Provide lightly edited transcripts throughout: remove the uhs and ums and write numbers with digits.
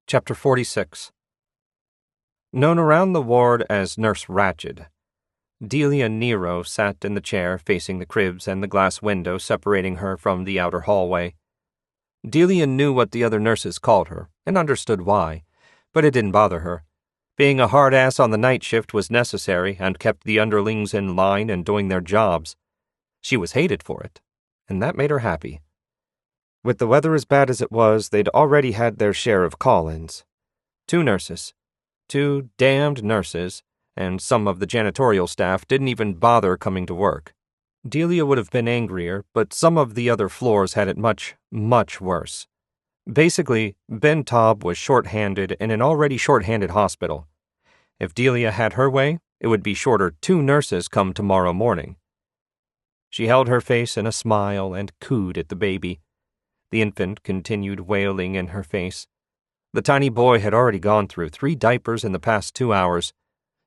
Chapter 46. Known around the ward as Nurse Ratched, Delia Nero sat in the chair facing the cribs and the glass window separating her from the outer hallway. Delia knew what the other nurses called her, and understood why, but it didn't bother her. Being a hard ass on the night shift was necessary and kept the underlings in line and doing their jobs. She was hated for it, and that made her happy. With the weather as bad as it was, they'd already had their share of call-ins. 2 nurses. 2 damned nurses, and some of the janitorial staff didn't even bother coming to work. Delia would have been angrier, but some of the other floors had it much, much worse. Basically, Ben Taub was short-handed in an already short-handed hospital. If Delia had her way, it would be shorter 2 nurses come tomorrow morning. She held her face in a smile and cooed at the baby. The infant continued wailing in her face. The tiny boy had already gone through 3 diapers in the past 2 hours.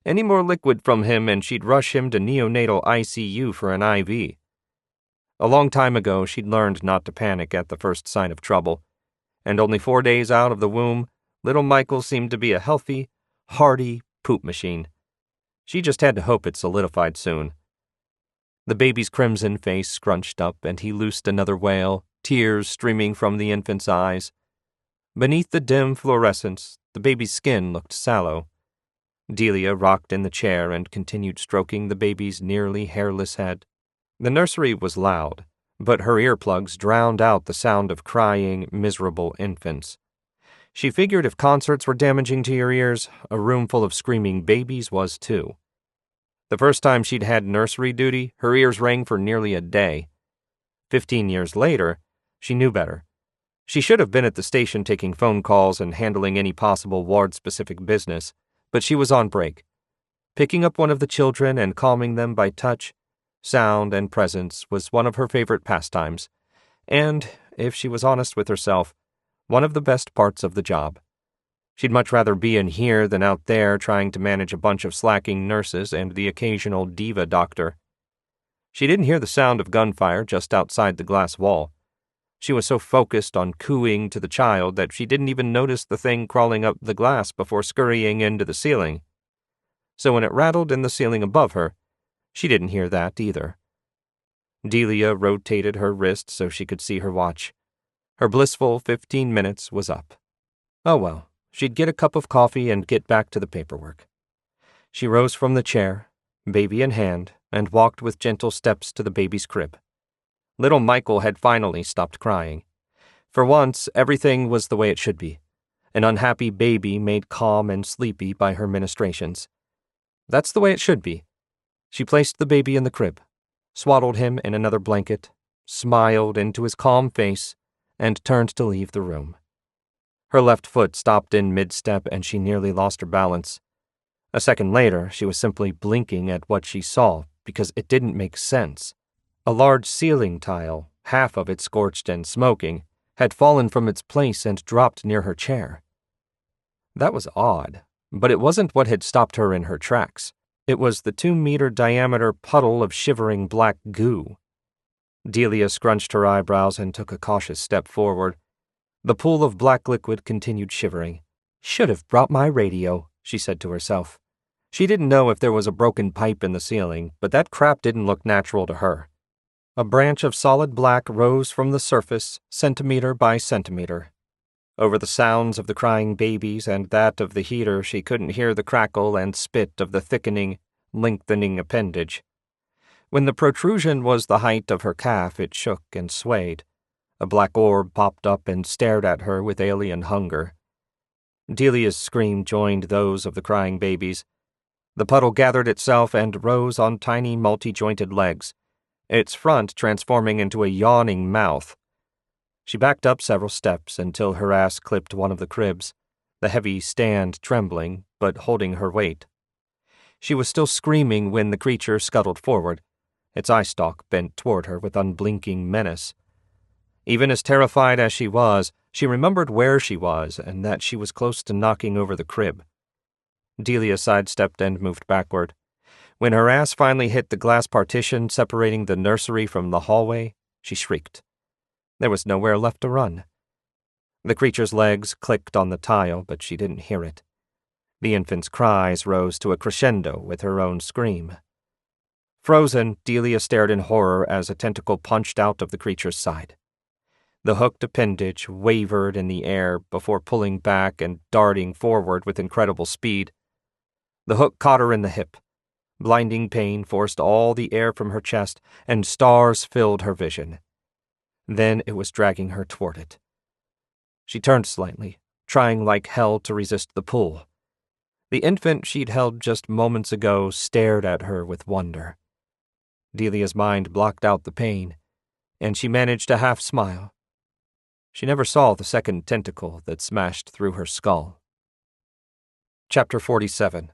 Any more liquid from him and she'd rush him to neonatal ICU for an IV. A long time ago, she'd learned not to panic at the first sign of trouble, and only 4 days out of the womb, little Michael seemed to be a healthy, hearty poop machine. She just had to hope it solidified soon. The baby's crimson face scrunched up and he loosed another wail, tears streaming from the infant's eyes. Beneath the dim fluorescence, the baby's skin looked sallow. Delia rocked in the chair and continued stroking the baby's nearly hairless head. The nursery was loud, but her earplugs drowned out the sound of crying, miserable infants. She figured if concerts were damaging to your ears, a room full of screaming babies was too. The first time she'd had nursery duty, her ears rang for nearly a day. 15 years later, she knew better. She should have been at the station taking phone calls and handling any possible ward-specific business, but she was on break. Picking up one of the children and calming them by touch, sound, and presence was one of her favorite pastimes, and, if she was honest with herself, one of the best parts of the job. She'd much rather be in here than out there trying to manage a bunch of slacking nurses and the occasional diva doctor. She didn't hear the sound of gunfire just outside the glass wall. She was so focused on cooing to the child that she didn't even notice the thing crawling up the glass before scurrying into the ceiling. So when it rattled in the ceiling above her, she didn't hear that either. Delia rotated her wrist so she could see her watch. Her blissful 15 minutes was up. Oh well, she'd get a cup of coffee and get back to the paperwork. She rose from the chair, baby in hand, and walked with gentle steps to the baby's crib. Little Michael had finally stopped crying. For once, everything was the way it should be. An unhappy baby made calm and sleepy by her ministrations. That's the way it should be. She placed the baby in the crib, swaddled him in another blanket, smiled into his calm face, and turned to leave the room. Her left foot stopped in mid-step and she nearly lost her balance. A second later, she was simply blinking at what she saw because it didn't make sense. A large ceiling tile, half of it scorched and smoking, had fallen from its place and dropped near her chair. That was odd, but it wasn't what had stopped her in her tracks. It was the 2-meter diameter puddle of shivering black goo. Delia scrunched her eyebrows and took a cautious step forward. The pool of black liquid continued shivering. "Should have brought my radio," she said to herself. She didn't know if there was a broken pipe in the ceiling, but that crap didn't look natural to her. A branch of solid black rose from the surface, centimeter by centimeter. Over the sounds of the crying babies and that of the heater, she couldn't hear the crackle and spit of the thickening, lengthening appendage. When the protrusion was the height of her calf, it shook and swayed. A black orb popped up and stared at her with alien hunger. Delia's scream joined those of the crying babies. The puddle gathered itself and rose on tiny multi-jointed legs, its front transforming into a yawning mouth. She backed up several steps until her ass clipped one of the cribs, the heavy stand trembling, but holding her weight. She was still screaming when the creature scuttled forward, its eye stalk bent toward her with unblinking menace. Even as terrified as she was, she remembered where she was and that she was close to knocking over the crib. Delia sidestepped and moved backward. When her ass finally hit the glass partition separating the nursery from the hallway, she shrieked. There was nowhere left to run. The creature's legs clicked on the tile, but she didn't hear it. The infant's cries rose to a crescendo with her own scream. Frozen, Delia stared in horror as a tentacle punched out of the creature's side. The hooked appendage wavered in the air before pulling back and darting forward with incredible speed. The hook caught her in the hip. Blinding pain forced all the air from her chest, and stars filled her vision. Then it was dragging her toward it. She turned slightly, trying like hell to resist the pull. The infant she'd held just moments ago stared at her with wonder. Delia's mind blocked out the pain, and she managed a half-smile. She never saw the second tentacle that smashed through her skull. Chapter 47.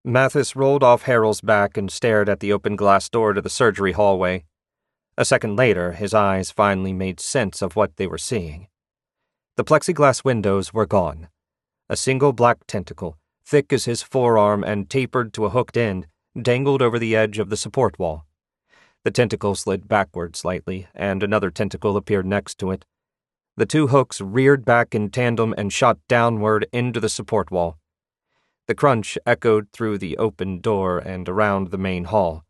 Mathis rolled off Harold's back and stared at the open glass door to the surgery hallway. A second later, his eyes finally made sense of what they were seeing. The plexiglass windows were gone. A single black tentacle, thick as his forearm and tapered to a hooked end, dangled over the edge of the support wall. The tentacle slid backward slightly, and another tentacle appeared next to it. The two hooks reared back in tandem and shot downward into the support wall. The crunch echoed through the open door and around the main hall.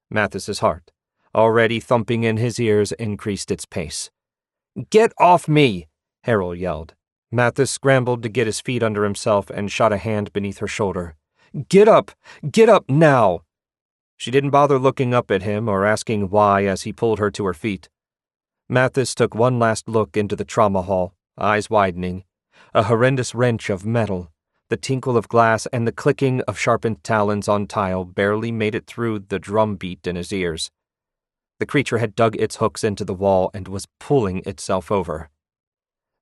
Mathis's heart, already thumping in his ears, increased its pace. "Get off me!" Harold yelled. Mathis scrambled to get his feet under himself and shot a hand beneath her shoulder. Get up! Get up now!" She didn't bother looking up at him or asking why as he pulled her to her feet. Mathis took one last look into the trauma hall, eyes widening. A horrendous wrench of metal, the tinkle of glass, and the clicking of sharpened talons on tile barely made it through the drumbeat in his ears. The creature had dug its hooks into the wall and was pulling itself over.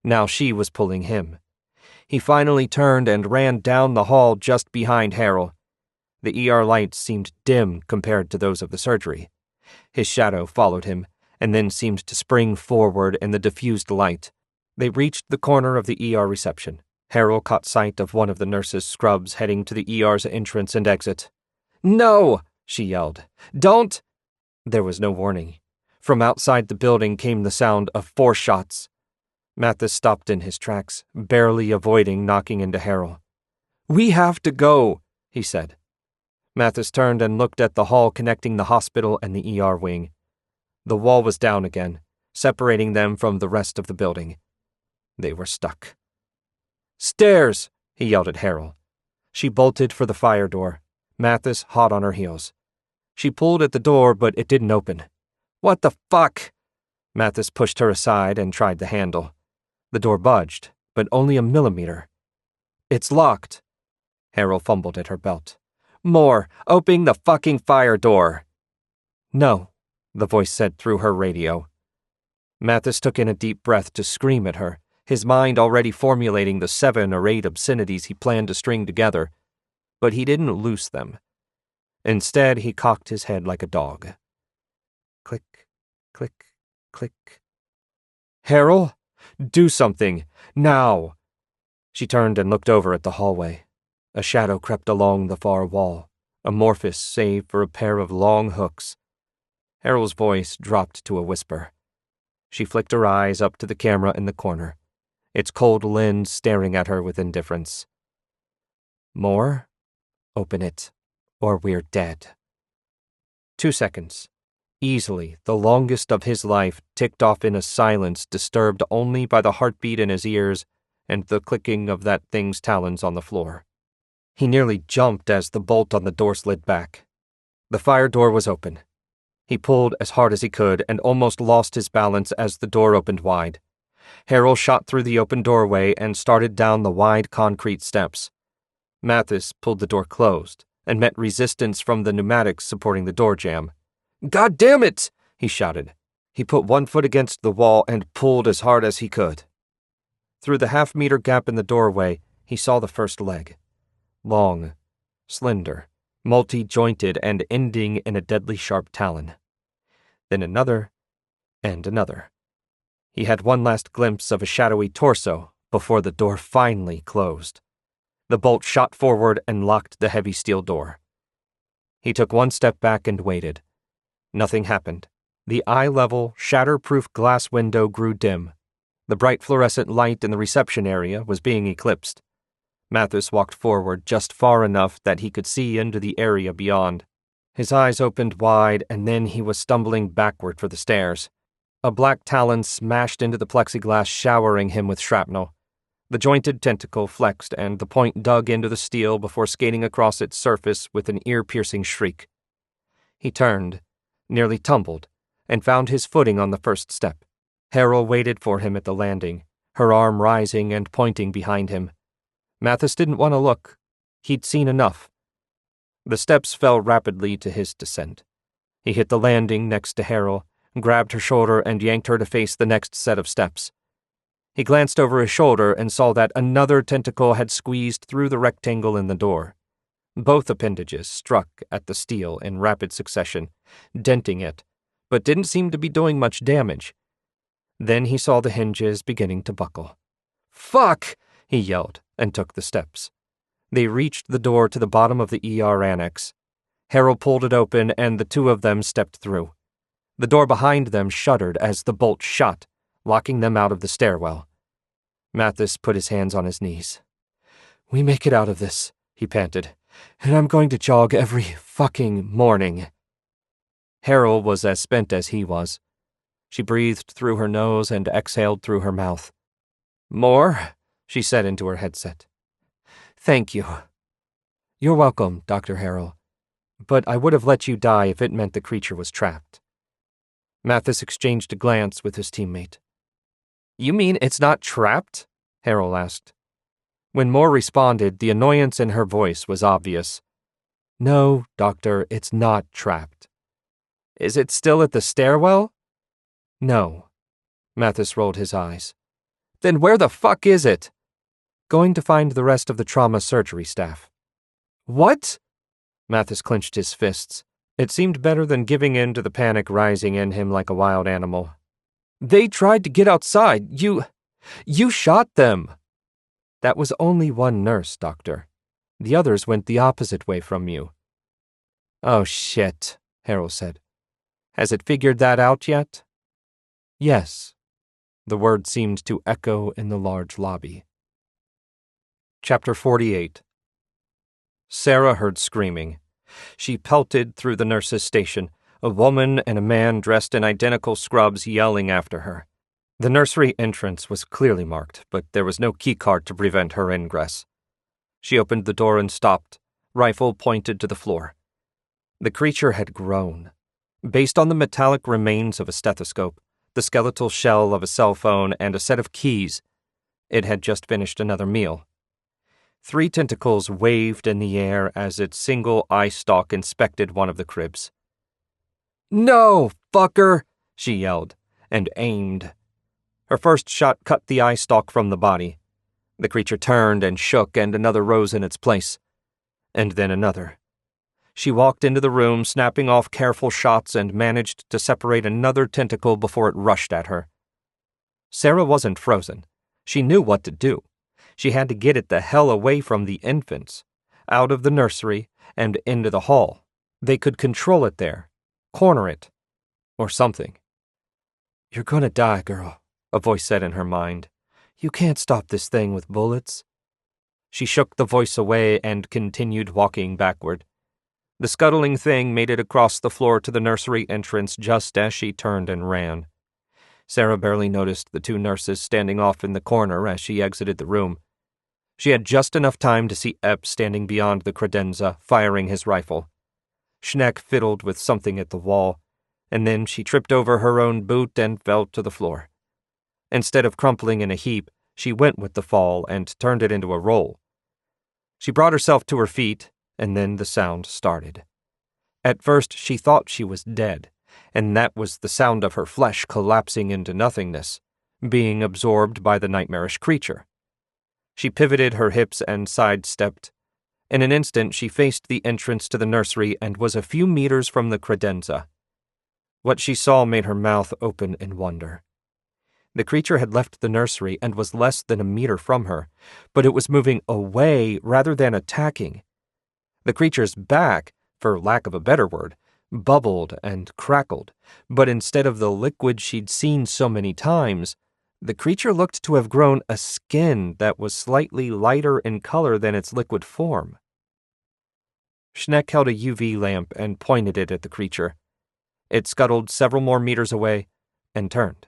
Now she was pulling him. He finally turned and ran down the hall just behind Harold. The ER lights seemed dim compared to those of the surgery. His shadow followed him, and then seemed to spring forward in the diffused light. They reached the corner of the ER reception. Harold caught sight of one of the nurse's scrubs heading to the ER's entrance and exit. "No!" she yelled. "Don't!" There was no warning. From outside the building came the sound of 4 shots. Mathis stopped in his tracks, barely avoiding knocking into Harold. "We have to go," he said. Mathis turned and looked at the hall connecting the hospital and the ER wing. The wall was down again, separating them from the rest of the building. They were stuck. "Stairs!" he yelled at Harold. She bolted for the fire door, Mathis hot on her heels. She pulled at the door, but it didn't open. "What the fuck?" Mathis pushed her aside and tried the handle. The door budged, but only a millimeter. "It's locked." Harold fumbled at her belt. "More! Open the fucking fire door!" "No," the voice said through her radio. Mathis took in a deep breath to scream at her, his mind already formulating the 7 or 8 obscenities he planned to string together. But he didn't loose them. Instead, he cocked his head like a dog. Click, click, click. "Harold? Do something! Now!" She turned and looked over at the hallway. A shadow crept along the far wall, amorphous save for a pair of long hooks. Harold's voice dropped to a whisper. She flicked her eyes up to the camera in the corner, its cold lens staring at her with indifference. "More? Open it, or we're dead." 2 seconds. Easily, the longest of his life, ticked off in a silence disturbed only by the heartbeat in his ears and the clicking of that thing's talons on the floor. He nearly jumped as the bolt on the door slid back. The fire door was open. He pulled as hard as he could and almost lost his balance as the door opened wide. Harold shot through the open doorway and started down the wide concrete steps. Mathis pulled the door closed and met resistance from the pneumatics supporting the door jamb. "God damn it!" he shouted. He put one foot against the wall and pulled as hard as he could. Through the half-meter gap in the doorway, he saw the first leg. Long, slender, multi-jointed, and ending in a deadly sharp talon. Then another, and another. He had one last glimpse of a shadowy torso before the door finally closed. The bolt shot forward and locked the heavy steel door. He took one step back and waited. Nothing happened. The eye-level, shatter-proof glass window grew dim. The bright fluorescent light in the reception area was being eclipsed. Mathis walked forward just far enough that he could see into the area beyond. His eyes opened wide, and then he was stumbling backward for the stairs. A black talon smashed into the plexiglass, showering him with shrapnel. The jointed tentacle flexed, and the point dug into the steel before skating across its surface with an ear-piercing shriek. He turned, nearly tumbled, and found his footing on the first step. Harold waited for him at the landing, her arm rising and pointing behind him. Mathis didn't want to look. He'd seen enough. The steps fell rapidly to his descent. He hit the landing next to Harold, grabbed her shoulder, and yanked her to face the next set of steps. He glanced over his shoulder and saw that another tentacle had squeezed through the rectangle in the door. Both appendages struck at the steel in rapid succession, denting it, but didn't seem to be doing much damage. Then he saw the hinges beginning to buckle. "Fuck!" he yelled, and took the steps. They reached the door to the bottom of the ER annex. Harold pulled it open, and the two of them stepped through. The door behind them shuddered as the bolt shot, locking them out of the stairwell. Mathis put his hands on his knees. "We make it out of this," he panted, "and I'm going to jog every fucking morning." Harold was as spent as he was. She breathed through her nose and exhaled through her mouth. "More?" she said into her headset. "Thank you." "You're welcome, Dr. Harold. But I would have let you die if it meant the creature was trapped." Mathis exchanged a glance with his teammate. "You mean it's not trapped?" Harold asked. When Moore responded, the annoyance in her voice was obvious. "No, Doctor, it's not trapped." "Is it still at the stairwell?" "No." Mathis rolled his eyes. "Then where the fuck is it?" "Going to find the rest of the trauma surgery staff." "What?" Mathis clenched his fists. It seemed better than giving in to the panic rising in him like a wild animal. "They tried to get outside. You shot them." "That was only one nurse, Doctor. The others went the opposite way from you." "Oh, shit," Harold said. "Has it figured that out yet?" "Yes." The word seemed to echo in the large lobby. Chapter 48. Sarah heard screaming. She pelted through the nurse's station, a woman and a man dressed in identical scrubs yelling after her. The nursery entrance was clearly marked, but there was no keycard to prevent her ingress. She opened the door and stopped, rifle pointed to the floor. The creature had grown. Based on the metallic remains of a stethoscope, the skeletal shell of a cell phone, and a set of keys, it had just finished another meal. 3 tentacles waved in the air as its single eye stalk inspected one of the cribs. "No, fucker!" she yelled, and aimed. Her first shot cut the eye stalk from the body. The creature turned and shook, and another rose in its place. And then another. She walked into the room, snapping off careful shots, and managed to separate another tentacle before it rushed at her. Sarah wasn't frozen. She knew what to do. She had to get it the hell away from the infants, out of the nursery, and into the hall. They could control it there, corner it, or something. "You're gonna die, girl," a voice said in her mind. "You can't stop this thing with bullets." She shook the voice away and continued walking backward. The scuttling thing made it across the floor to the nursery entrance just as she turned and ran. Sarah barely noticed the 2 nurses standing off in the corner as she exited the room. She had just enough time to see Epp standing beyond the credenza, firing his rifle. Schneck fiddled with something at the wall, and then she tripped over her own boot and fell to the floor. Instead of crumpling in a heap, she went with the fall and turned it into a roll. She brought herself to her feet, and then the sound started. At first she thought she was dead, and that was the sound of her flesh collapsing into nothingness, being absorbed by the nightmarish creature. She pivoted her hips and sidestepped. In an instant she faced the entrance to the nursery and was a few meters from the credenza. What she saw made her mouth open in wonder. The creature had left the nursery and was less than a meter from her, but it was moving away rather than attacking. The creature's back, for lack of a better word, bubbled and crackled, but instead of the liquid she'd seen so many times, The creature looked to have grown a skin that was slightly lighter in color than its liquid form. Schneck held a UV lamp and pointed it at the creature. It scuttled several more meters away and turned,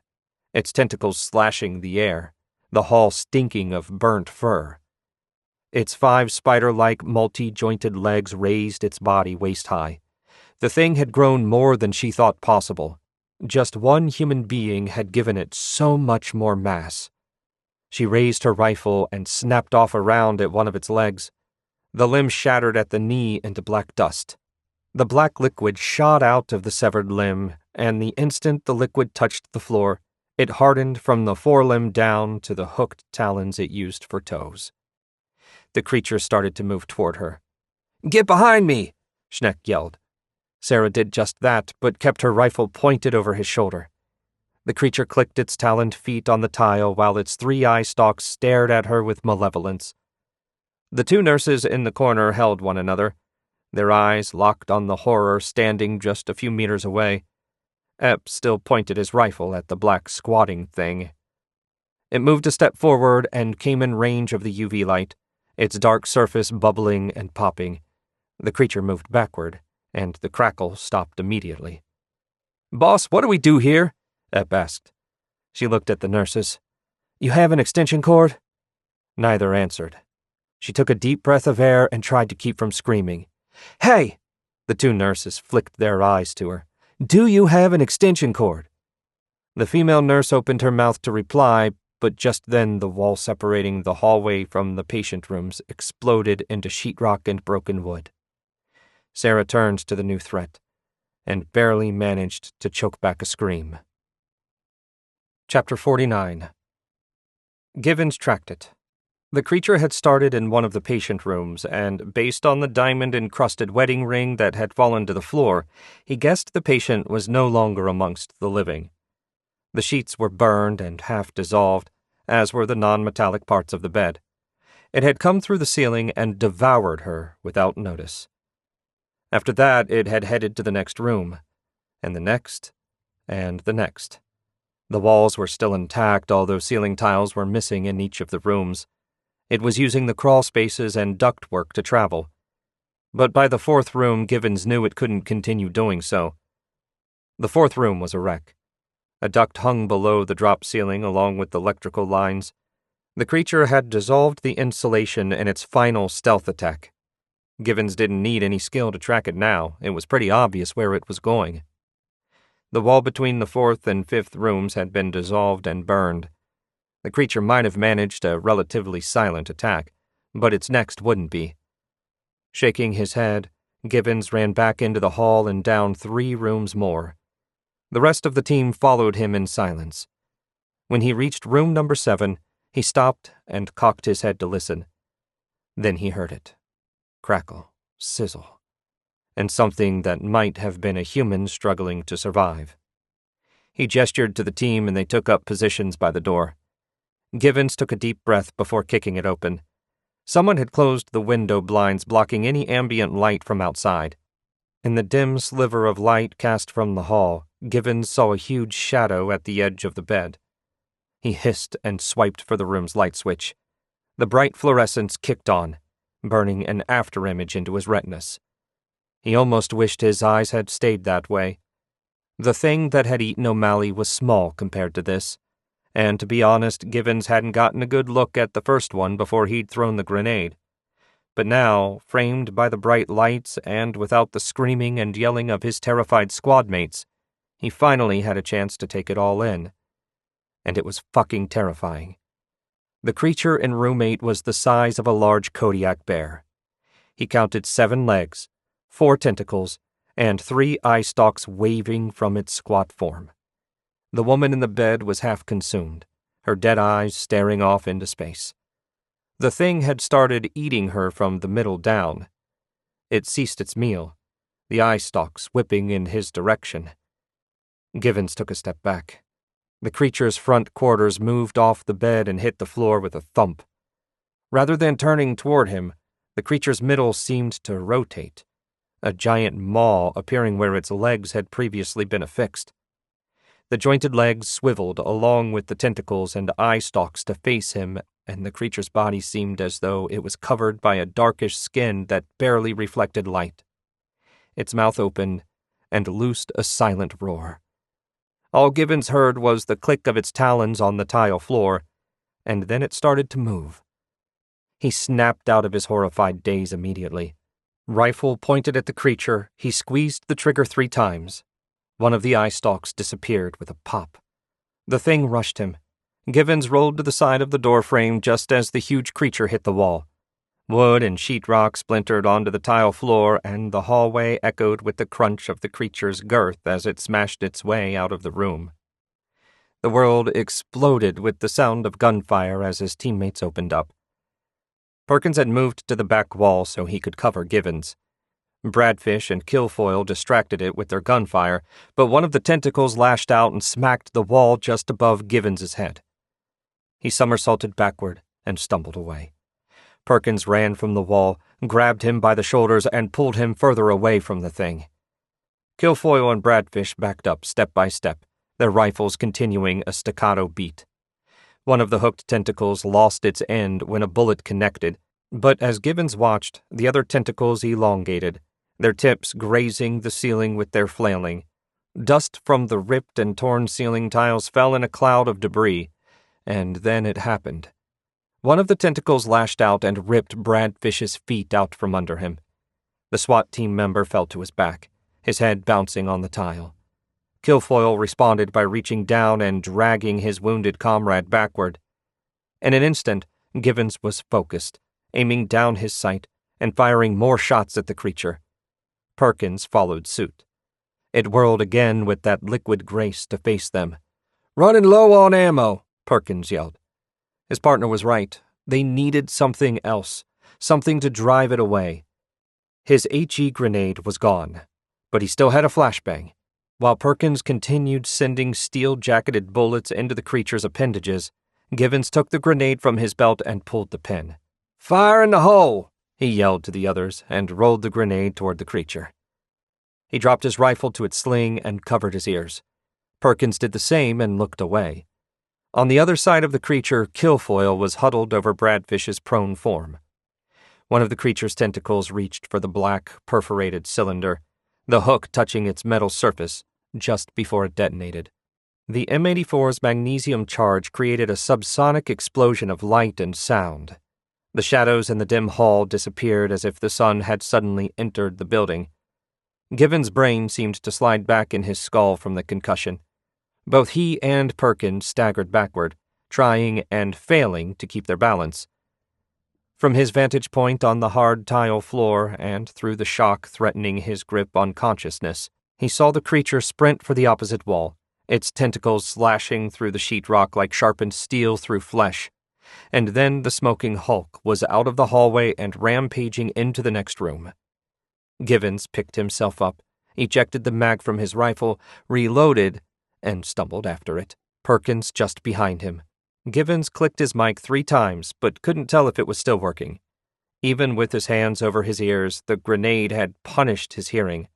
its tentacles slashing the air, the hall stinking of burnt fur. Its 5 spider-like, multi-jointed legs raised its body waist-high. The thing had grown more than she thought possible. Just one human being had given it so much more mass. She raised her rifle and snapped off a round at one of its legs. The limb shattered at the knee into black dust. The black liquid shot out of the severed limb, and the instant the liquid touched the floor, it hardened from the forelimb down to the hooked talons it used for toes. The creature started to move toward her. "Get behind me!" Schneck yelled. Sarah did just that, but kept her rifle pointed over his shoulder. The creature clicked its taloned feet on the tile while its 3 eye stalks stared at her with malevolence. The 2 nurses in the corner held one another, their eyes locked on the horror standing just a few meters away. Epp still pointed his rifle at the black squatting thing. It moved a step forward and came in range of the UV light, its dark surface bubbling and popping. The creature moved backward, and the crackle stopped immediately. "Boss, what do we do here?" Epp asked. She looked at the nurses. "You have an extension cord?" Neither answered. She took a deep breath of air and tried to keep from screaming. "Hey!" The 2 nurses flicked their eyes to her. "Do you have an extension cord?" The female nurse opened her mouth to reply, but just then the wall separating the hallway from the patient rooms exploded into sheetrock and broken wood. Sarah turned to the new threat, and barely managed to choke back a scream. Chapter 49. Givens tracked it. The creature had started in one of the patient rooms, and based on the diamond-encrusted wedding ring that had fallen to the floor, he guessed the patient was no longer amongst the living. The sheets were burned and half dissolved, as were the non-metallic parts of the bed. It had come through the ceiling and devoured her without notice. After that, it had headed to the next room, and the next, and the next. The walls were still intact, although ceiling tiles were missing in each of the rooms. It was using the crawl spaces and ductwork to travel. But by the 4th room, Givens knew it couldn't continue doing so. The 4th room was a wreck. A duct hung below the drop ceiling along with the electrical lines. The creature had dissolved the insulation in its final stealth attack. Givens didn't need any skill to track it now. It was pretty obvious where it was going. The wall between the 4th and 5th rooms had been dissolved and burned. The creature might have managed a relatively silent attack, but its next wouldn't be. Shaking his head, Givens ran back into the hall and down 3 rooms more. The rest of the team followed him in silence. When he reached room number 7, he stopped and cocked his head to listen. Then he heard it. Crackle, sizzle, and something that might have been a human struggling to survive. He gestured to the team and they took up positions by the door. Givens took a deep breath before kicking it open. Someone had closed the window blinds, blocking any ambient light from outside. In the dim sliver of light cast from the hall, Givens saw a huge shadow at the edge of the bed. He hissed and swiped for the room's light switch. The bright fluorescence kicked on, burning an afterimage into his retinas. He almost wished his eyes had stayed that way. The thing that had eaten O'Malley was small compared to this, and to be honest, Givens hadn't gotten a good look at the first one before he'd thrown the grenade. But now, framed by the bright lights and without the screaming and yelling of his terrified squad mates, he finally had a chance to take it all in. And it was fucking terrifying. The creature in room 8 was the size of a large Kodiak bear. He counted 7 legs, 4 tentacles, and 3 eye stalks waving from its squat form. The woman in the bed was half consumed, her dead eyes staring off into space. The thing had started eating her from the middle down. It ceased its meal, the eye stalks whipping in his direction. Givens took a step back. The creature's front quarters moved off the bed and hit the floor with a thump. Rather than turning toward him, the creature's middle seemed to rotate, a giant maw appearing where its legs had previously been affixed. The jointed legs swiveled along with the tentacles and eye stalks to face him, and the creature's body seemed as though it was covered by a darkish skin that barely reflected light. Its mouth opened and loosed a silent roar. All Givens heard was the click of its talons on the tile floor, and then it started to move. He snapped out of his horrified daze immediately. Rifle pointed at the creature, he squeezed the trigger 3 times. One of the eye stalks disappeared with a pop. The thing rushed him. Givens rolled to the side of the doorframe just as the huge creature hit the wall. Wood and sheetrock splintered onto the tile floor, and the hallway echoed with the crunch of the creature's girth as it smashed its way out of the room. The world exploded with the sound of gunfire as his teammates opened up. Perkins had moved to the back wall so he could cover Givens. Bradfish and Kilfoyle distracted it with their gunfire, but one of the tentacles lashed out and smacked the wall just above Givens's head. He somersaulted backward and stumbled away. Perkins ran from the wall, grabbed him by the shoulders, and pulled him further away from the thing. Kilfoyle and Bradfish backed up step by step, their rifles continuing a staccato beat. One of the hooked tentacles lost its end when a bullet connected, but as Givens watched, the other tentacles elongated, their tips grazing the ceiling with their flailing. Dust from the ripped and torn ceiling tiles fell in a cloud of debris, and then it happened. One of the tentacles lashed out and ripped Bradfish's feet out from under him. The SWAT team member fell to his back, his head bouncing on the tile. Kilfoyle responded by reaching down and dragging his wounded comrade backward. In an instant, Givens was focused, aiming down his sight and firing more shots at the creature. Perkins followed suit. It whirled again with that liquid grace to face them. "Running low on ammo," Perkins yelled. His partner was right. They needed something else, something to drive it away. His HE grenade was gone, but he still had a flashbang. While Perkins continued sending steel-jacketed bullets into the creature's appendages, Givens took the grenade from his belt and pulled the pin. "Fire in the hole!" he yelled to the others and rolled the grenade toward the creature. He dropped his rifle to its sling and covered his ears. Perkins did the same and looked away. On the other side of the creature, Kilfoyle was huddled over Bradfish's prone form. One of the creature's tentacles reached for the black, perforated cylinder, the hook touching its metal surface just before it detonated. The M84's magnesium charge created a subsonic explosion of light and sound. The shadows in the dim hall disappeared as if the sun had suddenly entered the building. Givens' brain seemed to slide back in his skull from the concussion. Both he and Perkins staggered backward, trying and failing to keep their balance. From his vantage point on the hard tile floor and through the shock threatening his grip on consciousness, he saw the creature sprint for the opposite wall, its tentacles slashing through the sheetrock like sharpened steel through flesh. And then the smoking hulk was out of the hallway and rampaging into the next room. Givens picked himself up, ejected the mag from his rifle, reloaded, and stumbled after it, Perkins just behind him. Givens clicked his mic 3 times, but couldn't tell if it was still working. Even with his hands over his ears, the grenade had punished his hearing,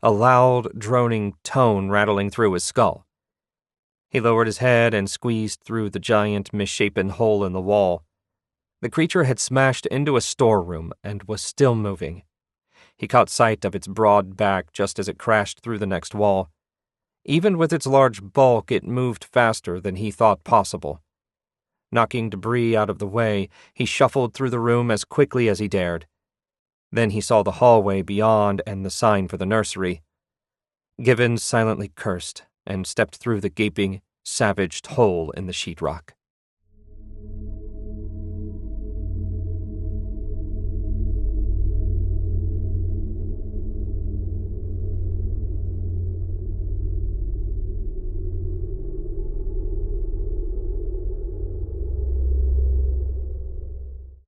a loud, droning tone rattling through his skull. He lowered his head and squeezed through the giant, misshapen hole in the wall. The creature had smashed into a storeroom and was still moving. He caught sight of its broad back just as it crashed through the next wall. Even with its large bulk, it moved faster than he thought possible. Knocking debris out of the way, he shuffled through the room as quickly as he dared. Then he saw the hallway beyond and the sign for the nursery. Givens silently cursed and stepped through the gaping, savaged hole in the sheetrock.